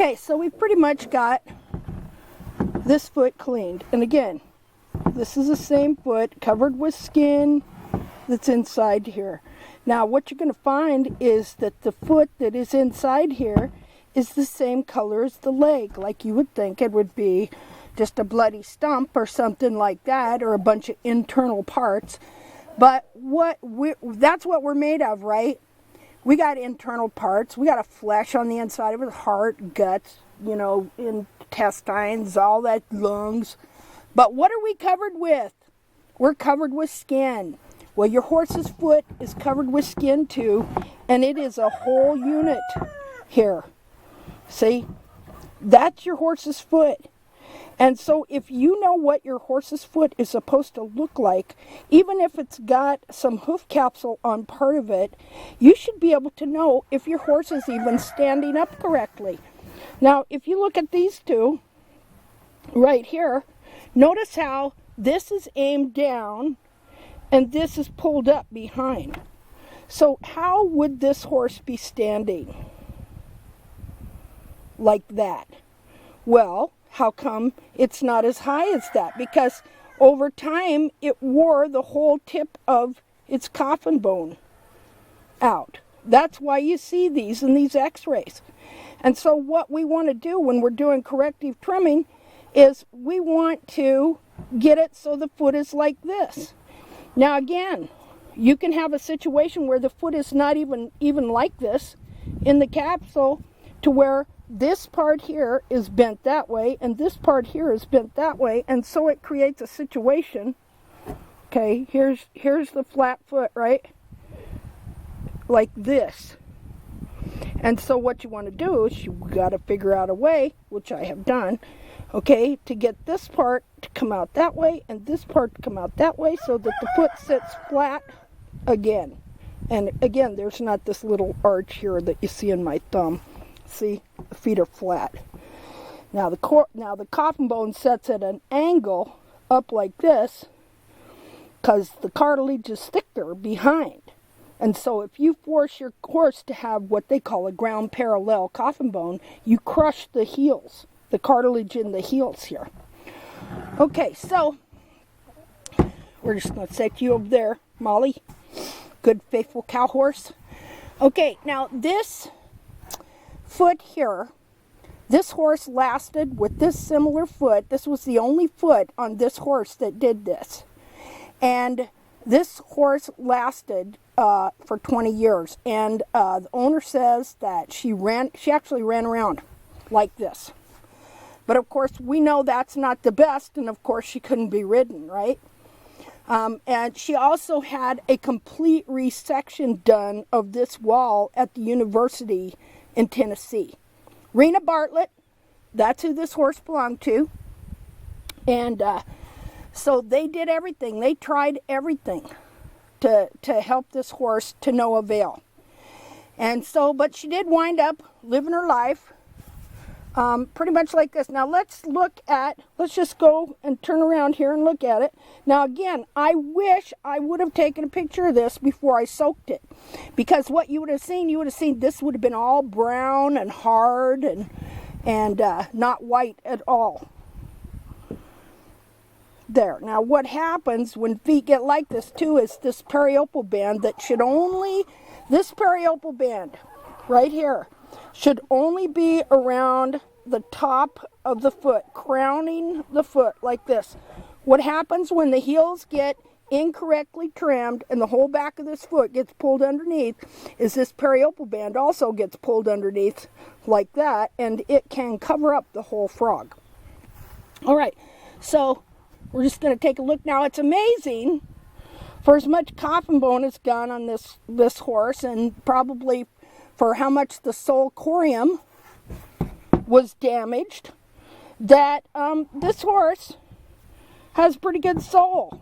Okay, so we've pretty much got this foot cleaned. And again, this is the same foot covered with skin that's inside here. Now what you're going to find is that the foot that is inside here is the same color as the leg. Like you would think it would be just a bloody stump or something like that, or a bunch of internal parts. But that's what we're made of, right? We got internal parts. We got a flesh on the inside of it, heart, guts, you know, intestines, all that, lungs. But what are we covered with? We're covered with skin. Well, your horse's foot is covered with skin too, and it is a whole unit here. See? That's your horse's foot. And so if you know what your horse's foot is supposed to look like, even if it's got some hoof capsule on part of it, you should be able to know if your horse is even standing up correctly. Now, if you look at these two right here, notice how this is aimed down and this is pulled up behind. So how would this horse be standing? Like that. Well, how come it's not as high as that? Because over time it wore the whole tip of its coffin bone out. That's why you see these in these x-rays. And so what we want to do when we're doing corrective trimming is we want to get it so the foot is like this. Now again, you can have a situation where the foot is not even like this in the capsule, to where this part here is bent that way and this part here is bent that way, and so it creates a situation. Okay, here's the flat foot, right? Like this. And so what you want to do is you got to figure out a way, which I have done, okay, to get this part to come out that way and this part to come out that way, so that the foot sits flat again. And again, there's not this little arch here that you see in my thumb. See, the feet are flat. Now the coffin bone sets at an angle up like this because the cartilage is thicker behind. And so if you force your horse to have what they call a ground parallel coffin bone, you crush the heels, the cartilage in the heels here. Okay, so we're just going to set you over there, Molly. Good, faithful cow horse. Okay, now this foot here, this horse lasted with this similar foot. This was the only foot on this horse that did this. And this horse lasted for 20 years. And the owner says that she actually ran around like this. But of course, we know that's not the best, and of course she couldn't be ridden, right? And she also had a complete resection done of this wall at the university in Tennessee. Rena Bartlett, that's who this horse belonged to. And so they did everything. They tried everything to help this horse, to no avail. And so, but she did wind up living her life pretty much like this. Now let's just go and turn around here and look at it. Now again, I wish I would have taken a picture of this before I soaked it. Because what you would have seen this would have been all brown and hard and not white at all. There. Now what happens when feet get like this too is this periopal band this periopal band right here should only be around the top of the foot, crowning the foot like this. What happens when the heels get incorrectly trimmed and the whole back of this foot gets pulled underneath is this periopal band also gets pulled underneath like that, and it can cover up the whole frog. All right, so we're just going to take a look now. It's amazing for as much coffin bone as gone on this horse, and probably for how much the sole corium was damaged, that this horse has pretty good sole.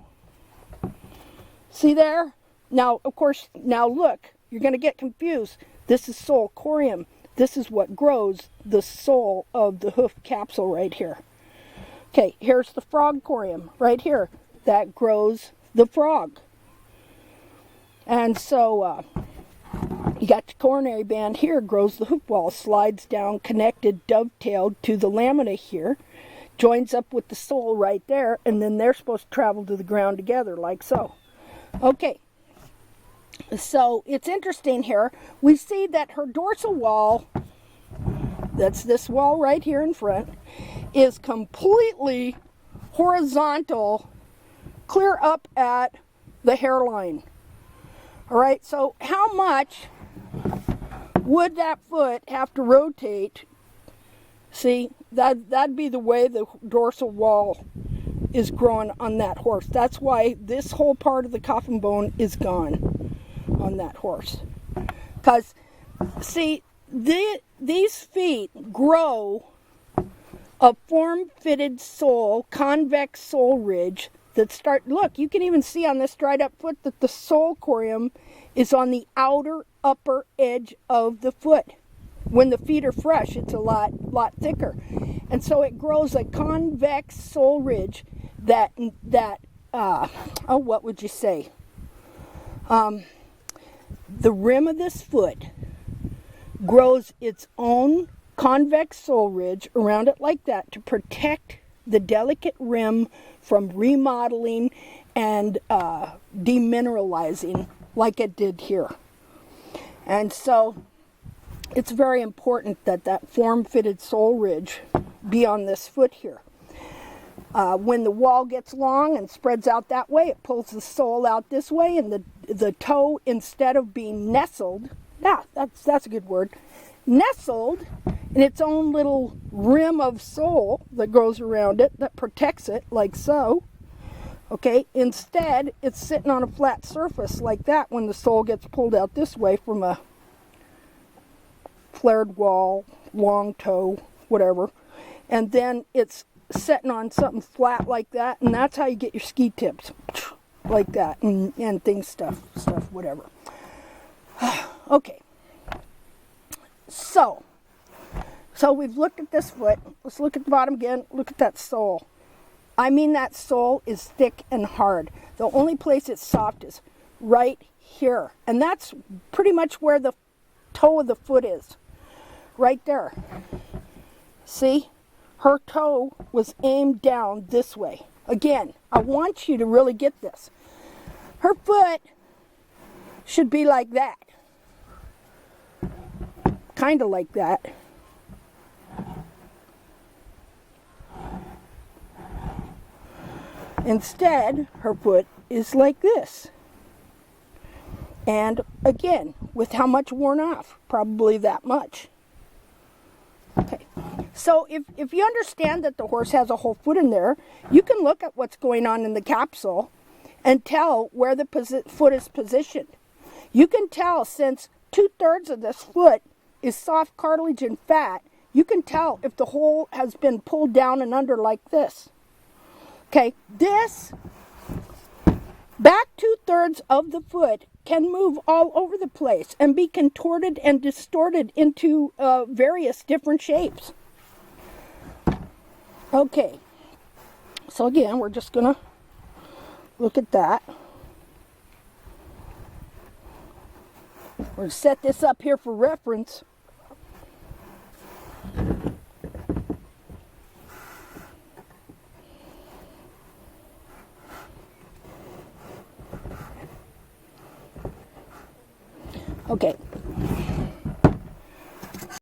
See there? Now, of course, now look, you're going to get confused. This is sole corium. This is what grows the sole of the hoof capsule right here. Okay, here's the frog corium right here. That grows the frog. And so, You got the coronary band here, grows the hoop wall, slides down, connected, dovetailed to the lamina here, joins up with the sole right there, and then they're supposed to travel to the ground together, like so. Okay, so it's interesting here. We see that her dorsal wall, that's this wall right here in front, is completely horizontal, clear up at the hairline. All right, so how much would that foot have to rotate? See, that'd be the way the dorsal wall is growing on that horse. That's why this whole part of the coffin bone is gone on that horse. Because, see, these feet grow a form-fitted sole, convex sole ridge that look, you can even see on this dried up foot that the sole corium is on the outer upper edge of the foot. When the feet are fresh, it's a lot thicker. And so it grows a convex sole ridge that what would you say? The rim of this foot grows its own convex sole ridge around it like that to protect the delicate rim from remodeling and demineralizing like it did here. And so it's very important that that form-fitted sole ridge be on this foot here. When the wall gets long and spreads out that way, it pulls the sole out this way, and the toe, instead of being nestled, that's a good word, nestled in its own little rim of sole that goes around it that protects it, like so. Okay, instead, it's sitting on a flat surface like that when the sole gets pulled out this way from a flared wall, long toe, whatever. And then it's sitting on something flat like that, and that's how you get your ski tips, like that, and things, stuff, whatever. Okay, so we've looked at this foot. Let's look at the bottom again. Look at that sole. I mean, that sole is thick and hard. The only place it's soft is right here, and that's pretty much where the toe of the foot is, right there. See? Her toe was aimed down this way. Again, I want you to really get this. Her foot should be like that. Kind of like that. Instead, her foot is like this. And again, with how much worn off? Probably that much. Okay, so if you understand that the horse has a whole foot in there, you can look at what's going on in the capsule and tell where the foot is positioned. You can tell, since 2/3 of this foot is soft cartilage and fat, you can tell if the hole has been pulled down and under like this. Okay, this back 2/3 of the foot can move all over the place and be contorted and distorted into various different shapes. Okay, so again, we're just going to look at that. We're going to set this up here for reference. Okay,